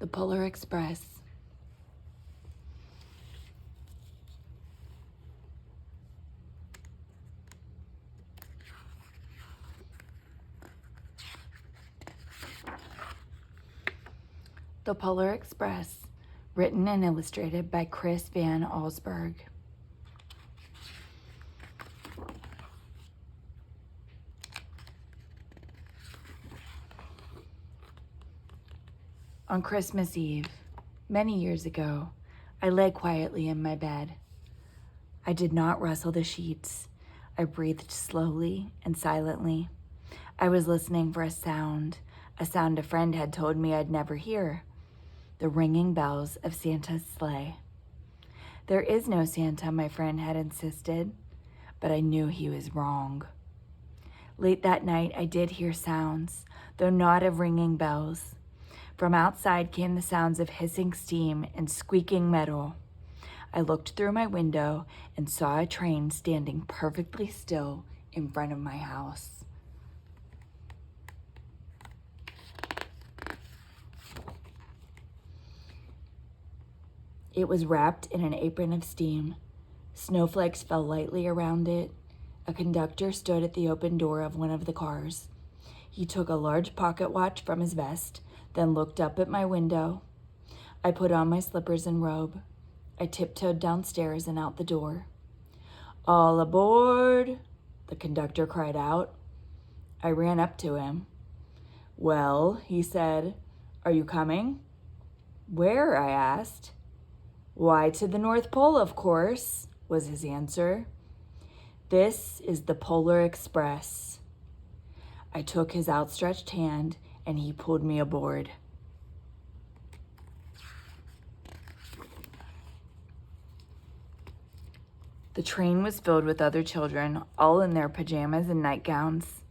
The Polar Express. The Polar Express, written and illustrated by Chris Van Allsburg. On Christmas Eve, many years ago, I lay quietly in my bed. I did not rustle the sheets. I breathed slowly and silently. I was listening for a sound a friend had told me I'd never hear. The ringing bells of Santa's sleigh. There is no Santa, my friend had insisted, but I knew he was wrong. Late that night, I did hear sounds, though not of ringing bells. From outside came the sounds of hissing steam and squeaking metal. I looked through my window and saw a train standing perfectly still in front of my house. It was wrapped in an apron of steam. Snowflakes fell lightly around it. A conductor stood at the open door of one of the cars. He took a large pocket watch from his vest, then looked up at my window. I put on my slippers and robe. I tiptoed downstairs and out the door. "All aboard!" the conductor cried out. I ran up to him. "Well," he said, "are you coming?" "Where?" I asked. "Why, to the North Pole, of course," was his answer. "This is the Polar Express." I took his outstretched hand and he pulled me aboard. The train was filled with other children, all in their pajamas and nightgowns.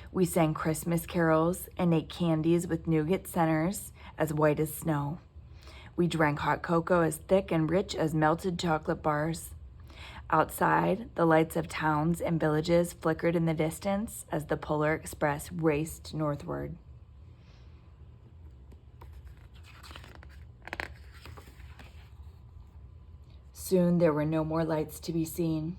We sang Christmas carols and ate candies with nougat centers as white as snow. We drank hot cocoa as thick and rich as melted chocolate bars. Outside, the lights of towns and villages flickered in the distance as the Polar Express raced northward. Soon there were no more lights to be seen.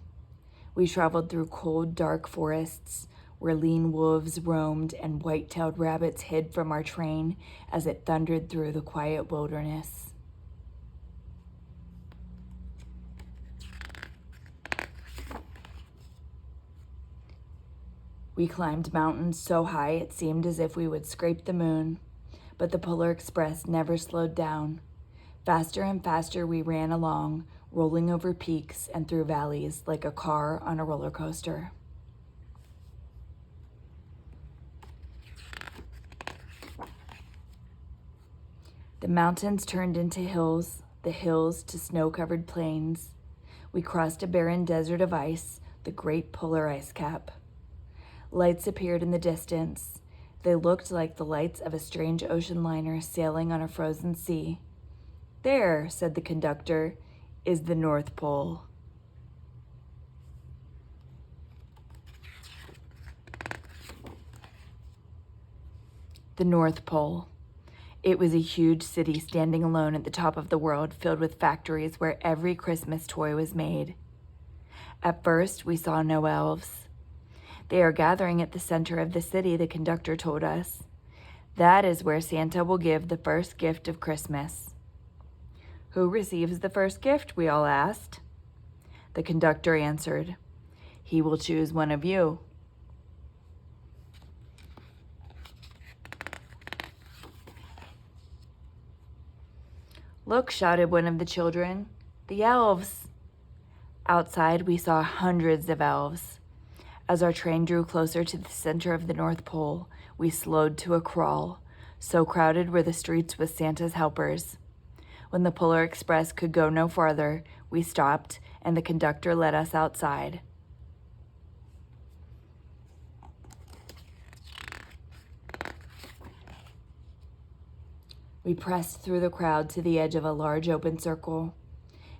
We traveled through cold, dark forests where lean wolves roamed and white-tailed rabbits hid from our train as it thundered through the quiet wilderness. We climbed mountains so high it seemed as if we would scrape the moon, but the Polar Express never slowed down. Faster and faster we ran along, rolling over peaks and through valleys like a car on a roller coaster. The mountains turned into hills, the hills to snow-covered plains. We crossed a barren desert of ice, the great polar ice cap. Lights appeared in the distance. They looked like the lights of a strange ocean liner sailing on a frozen sea. "There," said the conductor, "is the North Pole." The North Pole. It was a huge city standing alone at the top of the world, filled with factories where every Christmas toy was made. At first, we saw no elves. "They are gathering at the center of the city," the conductor told us. "That is where Santa will give the first gift of Christmas." "Who receives the first gift?" we all asked. The conductor answered, "He will choose one of you." "Look," shouted one of the children, "the elves." Outside, we saw hundreds of elves. As our train drew closer to the center of the North Pole, we slowed to a crawl. So crowded were the streets with Santa's helpers. When the Polar Express could go no farther, we stopped and the conductor led us outside. We pressed through the crowd to the edge of a large open circle.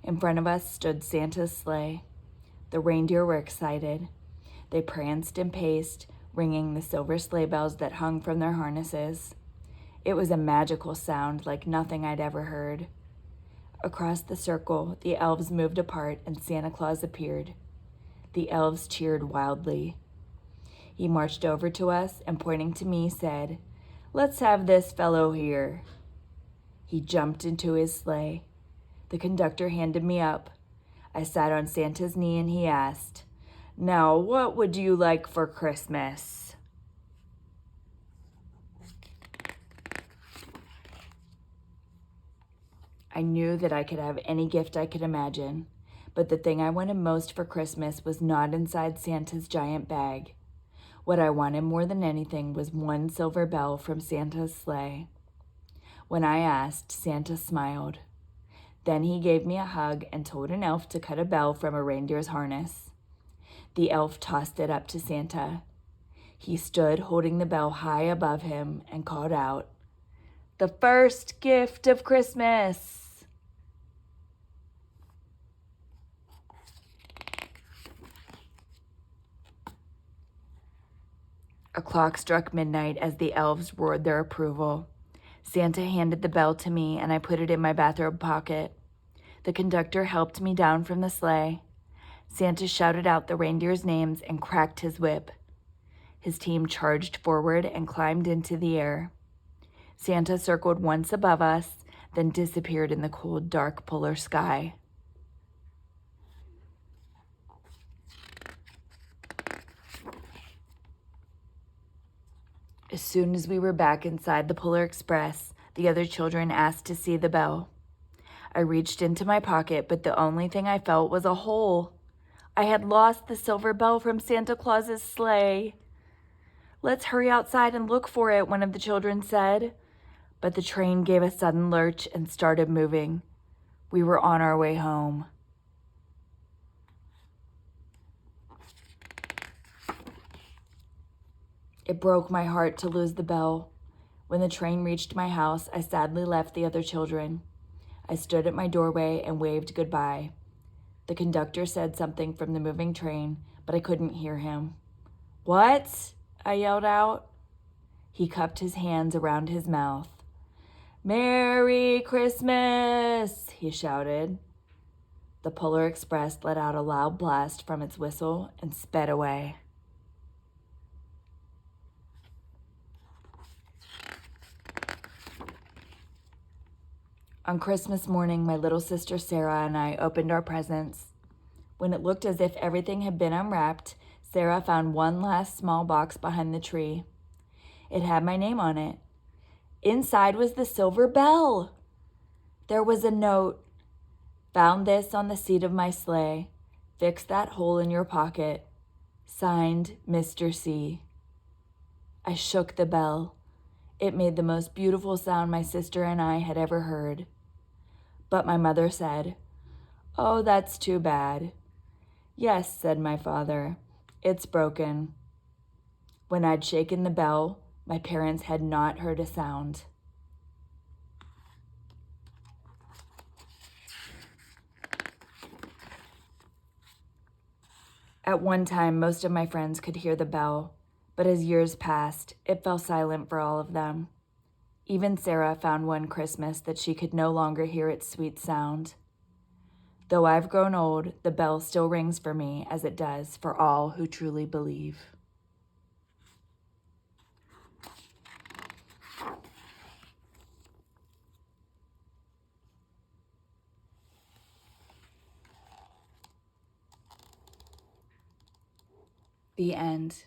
In front of us stood Santa's sleigh. The reindeer were excited. They pranced and paced, ringing the silver sleigh bells that hung from their harnesses. It was a magical sound like nothing I'd ever heard. Across the circle, the elves moved apart and Santa Claus appeared. The elves cheered wildly. He marched over to us and, pointing to me, said, "Let's have this fellow here." He jumped into his sleigh. The conductor handed me up. I sat on Santa's knee and he asked, "Now, what would you like for Christmas?" I knew that I could have any gift I could imagine, but the thing I wanted most for Christmas was not inside Santa's giant bag. What I wanted more than anything was one silver bell from Santa's sleigh. When I asked, Santa smiled. Then he gave me a hug and told an elf to cut a bell from a reindeer's harness. The elf tossed it up to Santa. He stood holding the bell high above him and called out, "The first gift of Christmas!" A clock struck midnight as the elves roared their approval. Santa handed the bell to me and I put it in my bathrobe pocket. The conductor helped me down from the sleigh. Santa shouted out the reindeers' names and cracked his whip. His team charged forward and climbed into the air. Santa circled once above us, then disappeared in the cold, dark polar sky. As soon as we were back inside the Polar Express, the other children asked to see the bell. I reached into my pocket, but the only thing I felt was a hole. I had lost the silver bell from Santa Claus's sleigh. "Let's hurry outside and look for it," one of the children said. But the train gave a sudden lurch and started moving. We were on our way home. It broke my heart to lose the bell. When the train reached my house, I sadly left the other children. I stood at my doorway and waved goodbye. The conductor said something from the moving train, but I couldn't hear him. "What?" I yelled out. He cupped his hands around his mouth. "Merry Christmas!" he shouted. The Polar Express let out a loud blast from its whistle and sped away. On Christmas morning, my little sister Sarah and I opened our presents. When it looked as if everything had been unwrapped, Sarah found one last small box behind the tree. It had my name on it. Inside was the silver bell. There was a note. "Found this on the seat of my sleigh. Fix that hole in your pocket. Signed, Mr. C." I shook the bell. It made the most beautiful sound my sister and I had ever heard. But my mother said, "Oh, that's too bad." "Yes," said my father, "it's broken." When I'd shaken the bell, my parents had not heard a sound. At one time, most of my friends could hear the bell, but as years passed, it fell silent for all of them. Even Sarah found one Christmas that she could no longer hear its sweet sound. Though I've grown old, the bell still rings for me as it does for all who truly believe. The end.